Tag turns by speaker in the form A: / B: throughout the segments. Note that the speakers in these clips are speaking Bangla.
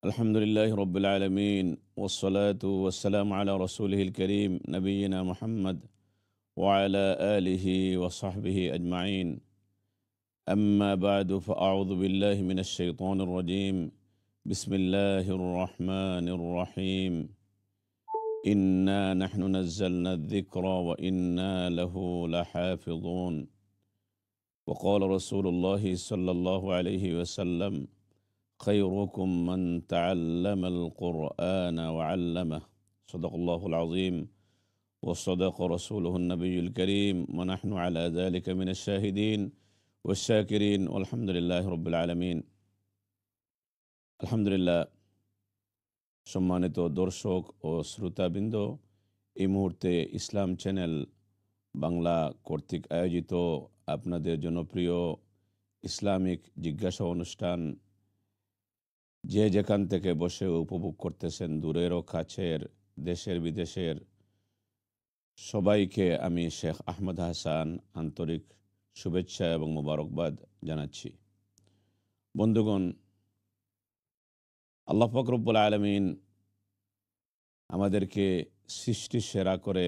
A: الحمد لله رب العالمين والصلاة والسلام على رسوله الكريم نبينا محمد وعلى آله وصحبه أجمعين. أما بعد فأعوذ بالله من الشيطان الرجيم. بسم الله الرحمن الرحيم. إنا نحن نزلنا الذكر وإنا له لحافظون. وقال رسول الله صلى الله عليه وسلم: خيركم من تعلم القرآن وعلمه. صدق الله العظيم وصدق رسوله النبي الكريم ونحن على ذلك من الشاهدين والشاكرين والحمد لله رب العالمين. আলহামদুলিল্লাহ, সম্মানিত দর্শক ও শ্রোতাবৃন্দ, এই মুহূর্তে ইসলাম চ্যানেল বাংলা কর্তৃক আয়োজিত আপনাদের জনপ্রিয় ইসলামিক জিজ্ঞাসা অনুষ্ঠান যে যেখান থেকে বসে উপভোগ করতেছেন, দূরের ও কাছের, দেশের বিদেশের, সবাইকে আমি শেখ আহমদ হাসান আন্তরিক শুভেচ্ছা এবং মোবারকবাদ জানাচ্ছি। বন্ধুগণ, আল্লাহ পাক রব্বুল আলামিন আমাদেরকে সৃষ্টি সেরা করে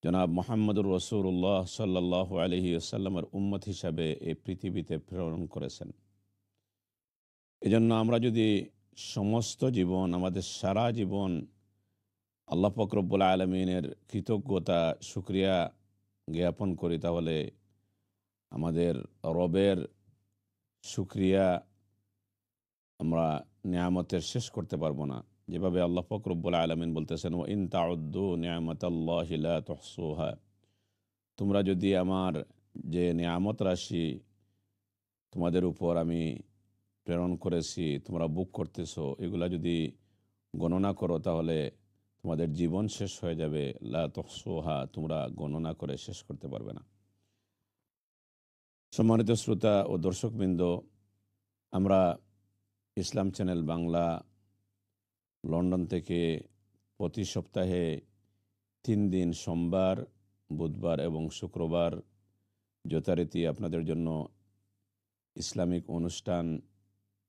A: জনাব মুহাম্মদুর রাসূলুল্লাহ সাল্লাল্লাহু আলাইহি ওয়াসাল্লামের উম্মত হিসাবে এই পৃথিবীতে প্রেরণ করেছেন। এজন্য আমরা যদি সমস্ত জীবন, আমাদের সারা জীবন আল্লাহ পাক রব্বুল আলামিনের কৃতজ্ঞতা শুকরিয়া জ্ঞাপন করি, তাহলে আমাদের রবের শুকরিয়া আমরা নিয়ামতের শেষ করতে পারবো না। যেভাবে আল্লাহ পাক রব্বুল আলামিন বলতেছেন, ওয়া ইন তাউদ্দু নি'মাতাল্লাহি লা তুহসুহা, তোমরা যদি আমার যে নিয়ামত রাশি তোমাদের উপর আমি প্রেরণ করেছি, তোমরা বুক করতেছো, এগুলা যদি গণনা করো তাহলে তোমাদের জীবন শেষ হয়ে যাবে। লা তুহসুহা, তোমরা গণনা করে শেষ করতে পারবে না। সম্মানিত শ্রোতা ও দর্শকবৃন্দ, আমরা ইসলাম চ্যানেল বাংলা লন্ডন থেকে প্রতি সপ্তাহে 3 দিন সোমবার, বুধবার এবং শুক্রবার যথারীতি আপনাদের জন্য ইসলামিক অনুষ্ঠান,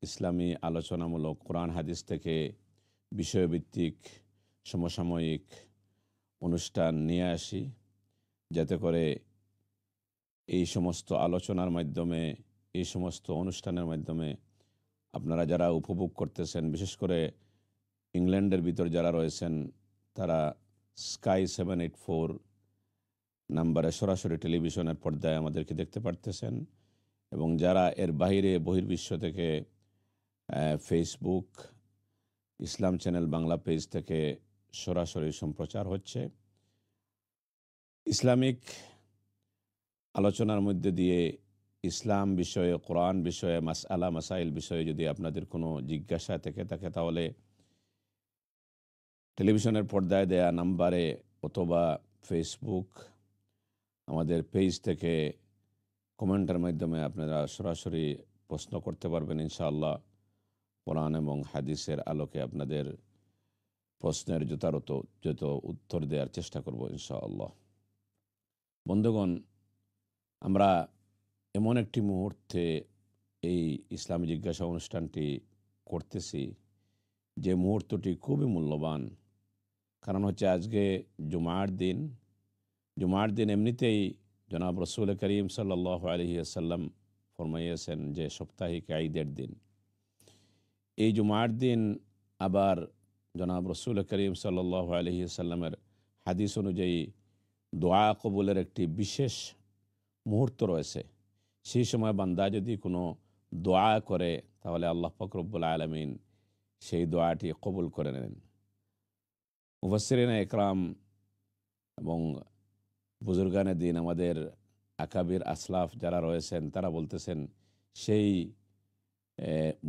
A: ইসলামী আলোচনামূলক কোরআন হাদিস থেকে বিষয়ভিত্তিক সমসাময়িক অনুষ্ঠান নিয়ে আসি, যাতে করে এই সমস্ত আলোচনার মাধ্যমে, এই সমস্ত অনুষ্ঠানের মাধ্যমে আপনারা যারা উপভোগ করতেছেন, বিশেষ করে ইংল্যান্ডের ভিতর যারা রয়েছেন, তারা স্কাই 784 নাম্বারে সরাসরি টেলিভিশনের পর্দায় আমাদেরকে দেখতে পারতেছেন, এবং যারা এর বাইরে বহির্বিশ্ব থেকে ফেসবুক ইসলাম চ্যানেল বাংলা পেজ থেকে সরাসরি সম্প্রচার হচ্ছে। ইসলামিক আলোচনার মধ্যে দিয়ে ইসলাম বিষয়ে, কোরআন বিষয়ে, মাসআলা মাসাইল বিষয়ে যদি আপনাদের কোনো জিজ্ঞাসা থেকে থাকে, তাহলে টেলিভিশনের পর্দায় দেয়া নাম্বারে অথবা ফেসবুক আমাদের পেজ থেকে কমেন্টের মাধ্যমে আপনারা সরাসরি প্রশ্ন করতে পারবেন। ইনশাআল্লাহ কোরআন এবং হাদিসের আলোকে আপনাদের প্রশ্নের যত উত্তর দেওয়ার চেষ্টা করব ইনশাআল্লাহ। বন্ধুগণ, আমরা এমন একটি মুহূর্তে এই ইসলামী জিজ্ঞাসা অনুষ্ঠানটি করতেছি যে মুহূর্তটি খুবই মূল্যবান। কারণ হচ্ছে আজকে জুমার দিন এমনিতেই জনাব রসুল করিম সাল্লাল্লাহু আলাইহি ওয়াসাল্লাম ফরমাইয়েছেন যে সাপ্তাহিক ঈদের দিন। এই জুমার দিন আবার জনাব রসুল করিম সাল্লাল্লাহু আলাইহি ওয়াসাল্লামের হাদিস অনুযায়ী দোয়া কবুলের একটি বিশেষ মুহূর্ত রয়েছে। সেই সময় বান্দা যদি কোনো দোয়া করে, তাহলে আল্লাহ পাক রব্বুল আলামিন সেই দোয়াটি কবুল করে নেন। মুফাসসিরিনে ইকরাম এবং বুজুর্গানে দিন, আমাদের আকাবির আসলাফ যারা রয়েছেন, তারা বলতেছেন সেই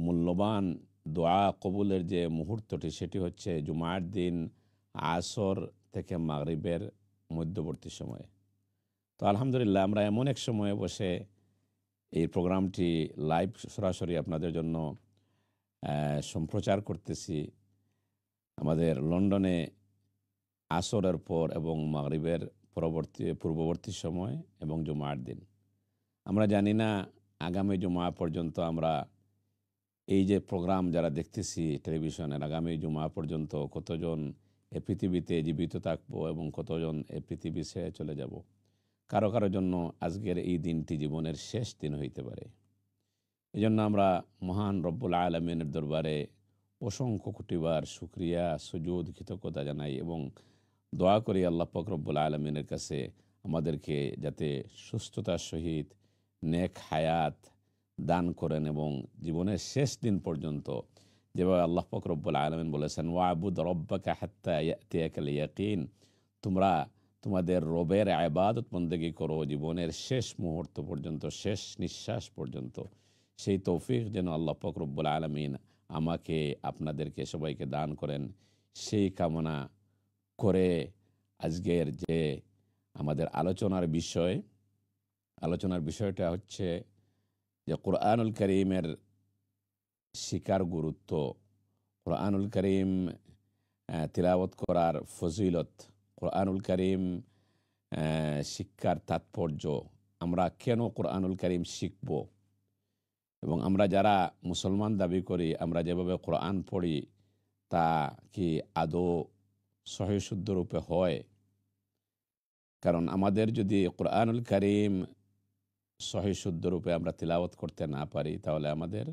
A: মূল্যবান দোয়া কবুলের যে মুহূর্তটি, সেটি হচ্ছে জুমার দিন আসর থেকে মাগরিবের মধ্যবর্তী সময়ে। তো আলহামদুলিল্লাহ, আমরা এমন এক সময়ে বসে এই প্রোগ্রামটি লাইভ সরাসরি আপনাদের জন্য সম্প্রচার করতেছি। আমাদের লন্ডনে আসরের পর এবং মাগরিবের পূর্ববর্তী সময় এবং জুমার দিন। আমরা জানি না আগামী জুমা পর্যন্ত আমরা এই যে প্রোগ্রাম যারা দেখতেছি টেলিভিশনের, আগামী জুমা পর্যন্ত কতজন এ পৃথিবীতে জীবিত থাকবো এবং কতজন এ পৃথিবী ছেড়ে চলে যাব। কারো কারো জন্য আজকের এই দিনটি জীবনের শেষ দিন হইতে পারে। এজন্য আমরা মহান রব্বুল আলমিনের দরবারে অসংখ্য কোটিবার শুকরিয়া, সুজুদ, কৃতজ্ঞতা জানাই এবং দোয়া করি আল্লাহ পাক রব্বুল আলমিনের কাছে আমাদেরকে যাতে সুস্থতার সহিত নেক হায়াত দান করেন এবং জীবনের শেষ দিন পর্যন্ত যেভাবে আল্লাহ পাক রব্বুল আলমিন বলেছেন, ওয়াবুদ রব্বাকা হাত্তা ইয়াতিয়াকাল ইয়াকিন, তোমরা তোমাদের রবের ইবাদত বন্দেগী করো জীবনের শেষ মুহূর্ত পর্যন্ত, শেষ নিঃশ্বাস পর্যন্ত। সেই তৌফিক যেন আল্লাহ পাক রব্বুল আলমিন আমাকে, আপনাদেরকে, সবাইকে দান করেন, সেই কামনা করে আজকের যে আমাদের আলোচনার বিষয়টা হচ্ছে যে কোরআনুল করিমের শিকার গুরুত্ব, কোরআনুল করিম তিলাওয়াত করার ফজিলত, কোরআনুল করিম শিক্ষার তাৎপর্য, আমরা কেন কোরআনুল করিম শিখব এবং আমরা যারা মুসলমান দাবি করি আমরা যেভাবে কোরআন পড়ি তা কি আদৌ সহি শুদ্ধ রূপে হয়। কারণ আমাদের যদি কোরআনুল করিম সহি শুদ্ধ রূপে আমরা তিলাওয়াত করতে না পারি তাহলে আমাদের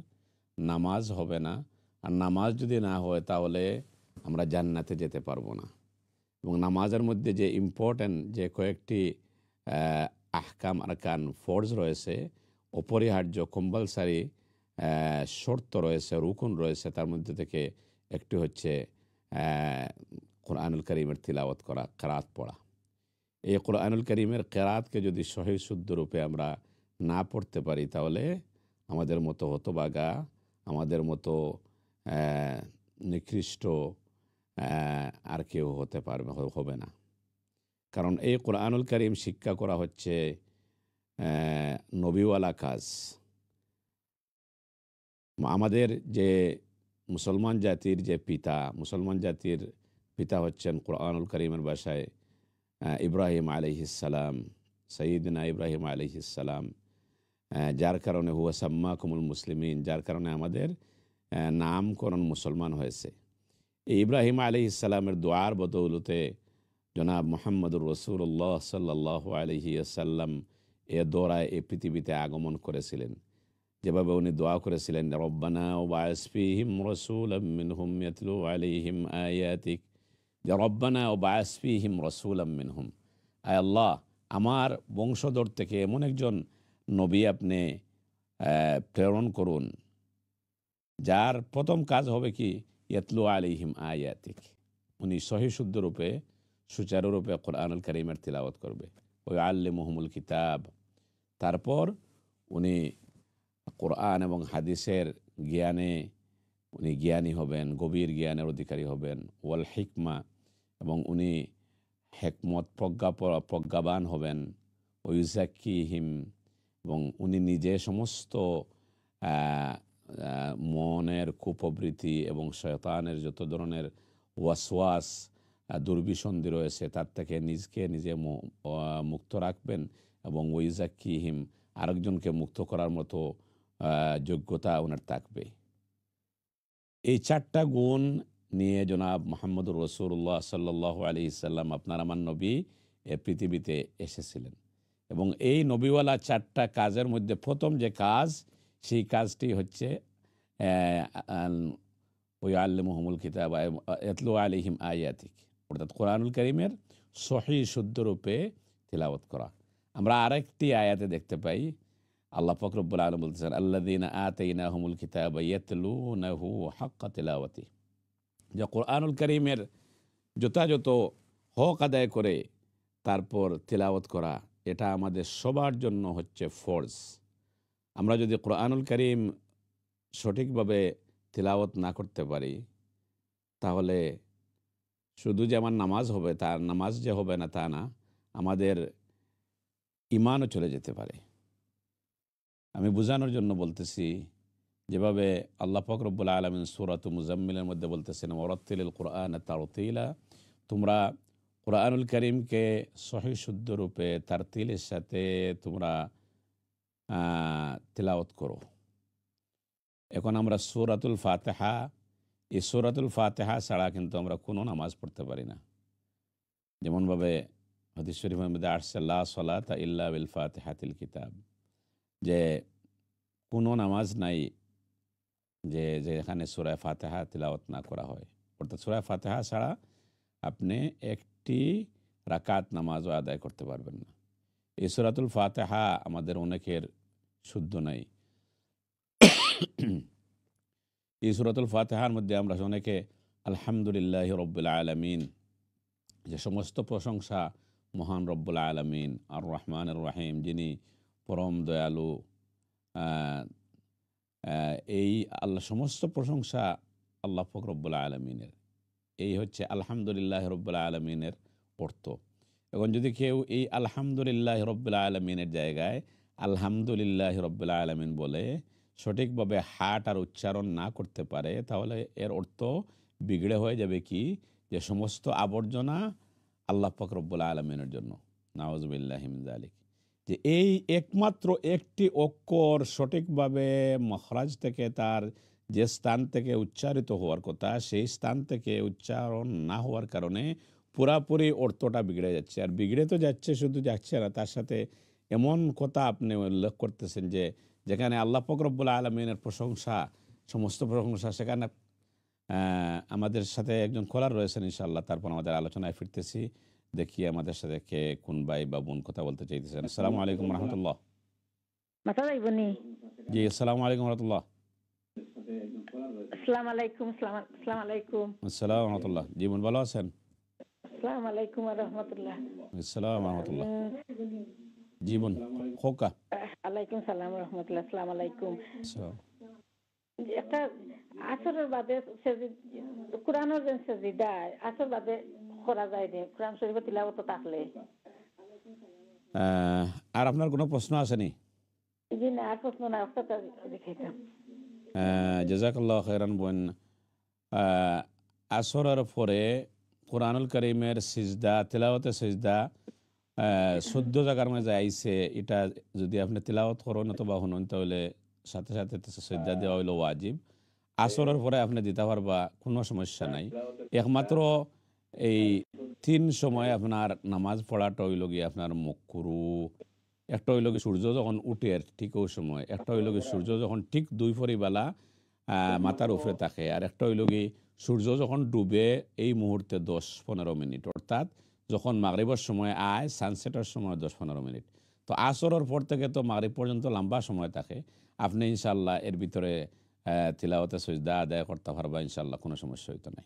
A: নামাজ হবে না, আর নামাজ যদি না হয় তাহলে আমরা জান্নাতে যেতে পারবো না। এবং নামাজের মধ্যে যে ইম্পর্ট্যান্ট যে কয়েকটি আহকাম আরকান ফরজ রয়েছে, অপরিহার্য কম্পালসারি শর্ত রয়েছে, রুকুন রয়েছে, তার মধ্যে থেকে একটি হচ্ছে কোরআনুল করিমের তিলাওয়াত করা, কেরাত পড়া। এই কোরআনুল করিমের কেরাতকে যদি সহি শুদ্ধ রূপে আমরা না পড়তে পারি তাহলে আমাদের মতো হতবাগা, আমাদের মতো নিকৃষ্ট আর কেউ হবে না। কারণ এই কোরআনুল করিম শিক্ষা করা হচ্ছে নবীওয়ালা কাজ। আমাদের যে মুসলমান জাতির পিতা হচ্ছেন কোরআনুল করিমের ভাষায় ইব্রাহিম আলাইহিসসালাম, সঈদনা ইব্রাহিম আলাইহিসসালাম, যার কারণে হুয়া সাম্মাকুমুল মুসলিমিন, যার কারণে আমাদের নামকরণ মুসলমান হয়েছে। এই ইব্রাহিম আলাইহিসসালামের দোয়ার বদৌলতে জনাব মুহাম্মদুর রাসূলুল্লাহ সাল্লাল্লাহু আলাইহি ওয়াসাল্লাম এ দোরায় এই পৃথিবীতে আগমন করেছিলেন। যেভাবে উনি দোয়া করেছিলেন, রব্বানা ওয়াবআস ফীহিম রাসূলাম মিনহুম ইয়াতলু আলাইহিম আয়াতিক, যে রব্বানা ওয়াবআস ফীহিম রাসূলাম মিনহুম, আয় আল্লাহ আমার বংশধর থেকে এমন একজন নবী আপনি প্রেরণ করুন যার প্রথম কাজ হবে কি, ইয়াতলু আলাইহিম আয়াতিক, উনি সহি শুদ্ধ রূপে সুচারুরূপে কোরআনুল কারীমের তিলাওয়াত করবে। ওই আল্লিমুহুমুল কিতাব, তারপর উনি কোরআন এবং হাদিসের জ্ঞানে উনি জ্ঞানী হবেন, গভীর জ্ঞানের অধিকারী হবেন। ওয়াল হিকমা, এবং উনি হেকমত প্রজ্ঞাবান হবেন। ওয়ুজাক্কিহিম, এবং উনি নিজে সমস্ত মনের কুপ্রবৃত্তি এবং শয়তানের যত ধরনের ওয়াসওয়াস দুর্বিসন্ধি রয়েছে তার থেকে নিজে মুক্ত রাখবেন, এবং ওয়ুজাক্কিহিম, আরেকজনকে মুক্ত করার মতো যোগ্যতা ওনার থাকবে। এই চারটা গুণ নিয়ে জনাব মুহাম্মদুর রাসূলুল্লাহ সাল্লাল্লাহু আলাইহি সাল্লাম, আপনার আমার নবী, এ পৃথিবীতে এসেছিলেন। এবং এই নবীওয়ালা চারটা কাজের মধ্যে প্রথম যে কাজ, সেই কাজটি হচ্ছে ওয়াল্লিমুহুমুল কিতাব ইয়াতলু আলাইহিম আয়াতিক, অর্থাৎ কোরআনুল কারীমের সহি শুদ্ধ রূপে তিলাওয়াত করা। আমরা আরেকটি আয়াতে দেখতে পাই, আল্লাহ পাক রব্বুল আলামিন বলতেছেন, আল্লাযীনা আতাইনাহুমুল কিতাবা ইয়াতলুনাহু হাক্কা তিলাওয়াতি, যে কোরআনুল কারীমের যথাযথ হক আদায় করে তারপর তিলাওয়াত করা, এটা আমাদের সবার জন্য হচ্ছে ফরজ। আমরা যদি কোরআনুল কারীম সঠিকভাবে তিলাওয়াত না করতে পারি তাহলে শুধু যে আমার নামাজ হবে, তার নামাজ যে হবে না তা না, আমাদের ঈমানও চলে যেতে পারে। আমি বোঝানোর জন্য বলতেছি, যেভাবে আল্লাহ পাক রব্বুল আলামিন সূরাতুল মুজাম্মিলের মধ্যে বলতেছেন, ওয়ারাত্তিলিল কুরআনা তারতিলা, তোমরা কোরআনুল কারীমকে সহি শুদ্ধ রূপে তারতিলের সাথে তোমরা তিলাওয়াত করো। এখন আমরা সূরাতুল ফাতিহা, এই সূরাতুল ফাতিহা ছাড়া কিন্তু আমরা কোনো নামাজ পড়তে পারি না। যেমনভাবে হাদিস শরীফের মধ্যে আসছে লা সলাতা ইল্লা বিল ফাতিহাতিল কিতাব, যে কোনো নামাজ নাই যেখানে সূরা ফাতিহা তিলাওয়াত না করা হয়। অর্থাৎ সূরা ফাতিহা ছাড়া আপনি একটি রাকাত নামাজও আদায় করতে পারবেন না। এই সূরাতুল ফাতিহা আমাদের অনেকের শুদ্ধ নাই। এই সূরাতুল ফাতিহার মধ্যে আমরা অনেকে আলহামদুলিল্লাহি রাব্বিল আলামিন, যে সমস্ত প্রশংসা মহান রব্বুল আলামিন আর রহমানির রহিম, যিনি পরম দয়ালু, আহ, এই আল্লাহ, সমস্ত প্রশংসা আল্লাহ পাক রব্বুল আলামিনের। এই হচ্ছে আলহামদুলিল্লাহ রব্বুল আলামিনের অর্থ। এখন যদি কেউ এই আলহামদুলিল্লাহ রব্বুল আলামিনের জায়গায় আলহামদুলিল্লাহ রব্বুল আলামিন বলে সঠিকভাবে হাট আর উচ্চারণ না করতে পারে, তাহলে এর অর্থ বিগড়ে হয়ে যাবে কি, যে সমস্ত আবর্জনা আল্লাহ পাক রব্বুল আলামিনের জন্য। নাউজুবিল্লাহি মিন যালিক। যে এই একমাত্র একটি অক্ষর সঠিকভাবে মখরাজ থেকে, তার যে স্থান থেকে উচ্চারিত হওয়ার কথা সেই স্থান থেকে উচ্চারণ না হওয়ার কারণে পুরাপুরি অর্থটা বিগড়ে যাচ্ছে। আর বিগড়ে তো যাচ্ছে, শুধু যাচ্ছে না, তার সাথে এমন কথা আপনি উল্লেখ করতেছেন যে যেখানে আল্লাহ পাক রব্বুল আলামিনের প্রশংসা, সমস্ত প্রশংসা, সেখানে আমাদের সাথে একজন কলার রয়েছেন ইনশাআল্লাহ। তারপর আমাদের আলোচনায় ফিরতেছি, দেখি আমাদের সাথে কে, কোন ভাই বা বোন কথা বলতে চাইতেছেন। আসসালামু আলাইকুম রহমতুল্লাহ।
B: মাথা যাইবনি।
A: জি, আসসালামু আলাইকুম রহমতুল্লাহ।
B: আসসালামু আলাইকুম, আসসালামু আলাইকুম।
A: আসসালাম রহমতুল্লাহ। জি বোন, ভালো আছেন?
B: আসসালামু আলাইকুম ওয়া রাহমাতুল্লাহ।
A: আসসালাম রহমতুল্লাহ। জি বোন, খোকা।
B: আলাইকুম সালাম ওয়া রাহমাতুল্লাহ। আসসালামু আলাইকুম।
A: আসসালাম।
B: একটা আসরের বাদে কোরআনের যে সাজদা আসর বাদে করা যায় নি, কোরআন শরীফ তিলাওয়াত থাকলে।
A: আর আপনার কোনো প্রশ্ন আসেনি?
B: জি না, আর প্রশ্ন না, একটা দেখাইতাম।
A: জাযাকাল্লাহ খাইরান বোন। আসরের পরে কোরআনুল করিমের সিজদা, তিলাওয়াতে সিজদা ১৪ জায়গার মাঝে আইছে। এটা যদি আপনি তিলাওয়াত করেন অথবা শুনুন, তাহলে সাথে সাথে সিজদা দেওয়া হইল ওয়াজিব। আসরের পরে আপনি দিতে পারবা, কোনো সমস্যা নাই। একমাত্র এই ৩ সময় আপনার নামাজ পড়াটা হইল গিয়ে আপনার মকরুহ। একটা হইল কি সূর্য যখন উঠে ঠিক ওই সময়, একটা হইল কি সূর্য যখন ঠিক ২ পরিবেলা মাথার উপরে থাকে, আর একটা হইল কি সূর্য যখন ডুবে এই মুহূর্তে ১০-১৫ মিনিট, অর্থাৎ যখন মাগরিবের সময় আয়, সানসেটের সময় ১০-১৫ মিনিট। তো আসরের পর থেকে তো মাগরিব পর্যন্ত লম্বা সময় থাকে। আপনি ইনশাআল্লাহ এর ভিতরে তিলাওয়াতে সিজদা আদায় করতে পারবা ইনশাআল্লাহ, কোনো সমস্যা হইতো না।